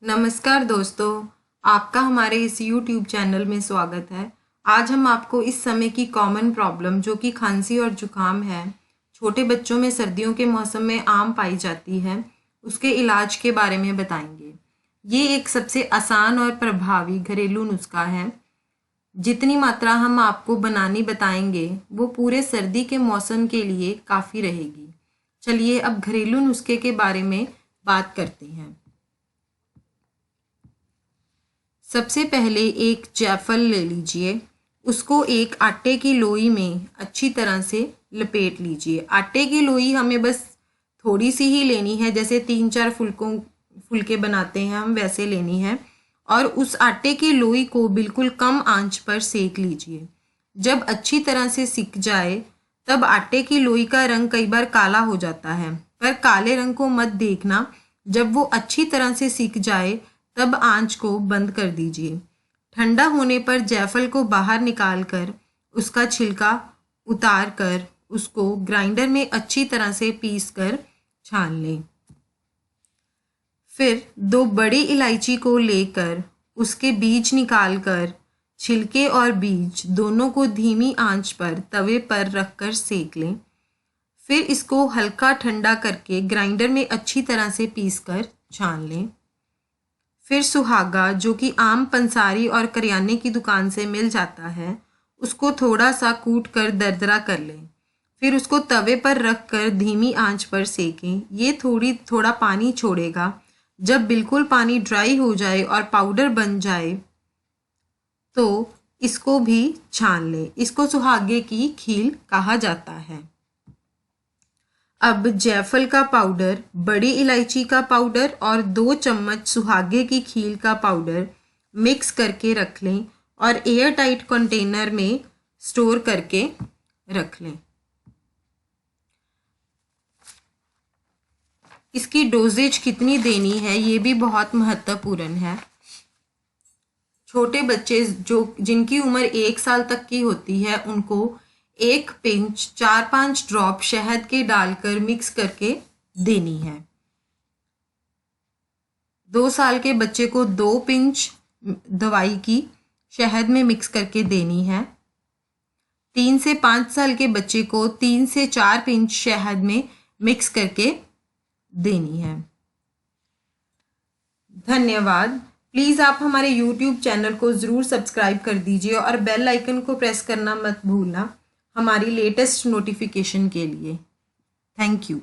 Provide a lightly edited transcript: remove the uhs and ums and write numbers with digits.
नमस्कार दोस्तों, आपका हमारे इस YouTube चैनल में स्वागत है। आज हम आपको इस समय की कॉमन प्रॉब्लम जो कि खांसी और जुकाम है, छोटे बच्चों में सर्दियों के मौसम में आम पाई जाती है, उसके इलाज के बारे में बताएंगे। ये एक सबसे आसान और प्रभावी घरेलू नुस्खा है। जितनी मात्रा हम आपको बनानी बताएंगे वो पूरे सर्दी के मौसम के लिए काफ़ी रहेगी। चलिए अब घरेलू नुस्खे के बारे में बात करते हैं। सबसे पहले एक जायफल ले लीजिए, उसको एक आटे की लोई में अच्छी तरह से लपेट लीजिए। आटे की लोई हमें बस थोड़ी सी ही लेनी है, जैसे 3-4 फुलके बनाते हैं हम वैसे लेनी है। और उस आटे की लोई को बिल्कुल कम आंच पर सेक लीजिए। जब अच्छी तरह से सिक जाए तब आटे की लोई का रंग कई बार काला हो जाता है, पर काले रंग को मत देखना। जब वो अच्छी तरह से सिक जाए तब आंच को बंद कर दीजिए। ठंडा होने पर जायफल को बाहर निकाल कर उसका छिलका उतार कर उसको ग्राइंडर में अच्छी तरह से पीस कर छान लें। फिर 2 बड़ी इलायची को लेकर उसके बीज निकाल कर छिलके और बीज दोनों को धीमी आंच पर तवे पर रखकर सेक लें। फिर इसको हल्का ठंडा करके ग्राइंडर में अच्छी तरह से पीस कर छान लें। फिर सुहागा, जो कि आम पंसारी और करियाने की दुकान से मिल जाता है, उसको थोड़ा सा कूट कर दरदरा कर लें। फिर उसको तवे पर रख कर धीमी आंच पर सेकें। ये थोड़ा पानी छोड़ेगा। जब बिल्कुल पानी ड्राई हो जाए और पाउडर बन जाए तो इसको भी छान लें। इसको सुहागे की खील कहा जाता है। अब जायफल का पाउडर, बड़ी इलायची का पाउडर और 2 चम्मच सुहागे की खील का पाउडर मिक्स करके रख लें और एयर टाइट कंटेनर में स्टोर करके रख लें। इसकी डोजेज कितनी देनी है ये भी बहुत महत्वपूर्ण है। छोटे बच्चे जिनकी उम्र 1 साल तक की होती है उनको 1 पिंच 4-5 ड्रॉप शहद के डालकर मिक्स करके देनी है। 2 साल के बच्चे को 2 पिंच दवाई की शहद में मिक्स करके देनी है। 3 से 5 साल के बच्चे को 3 से 4 पिंच शहद में मिक्स करके देनी है। धन्यवाद। प्लीज़ आप हमारे YouTube चैनल को ज़रूर सब्सक्राइब कर दीजिए और बेल आइकन को प्रेस करना मत भूलना हमारी लेटेस्ट नोटिफिकेशन के लिए। Thank you.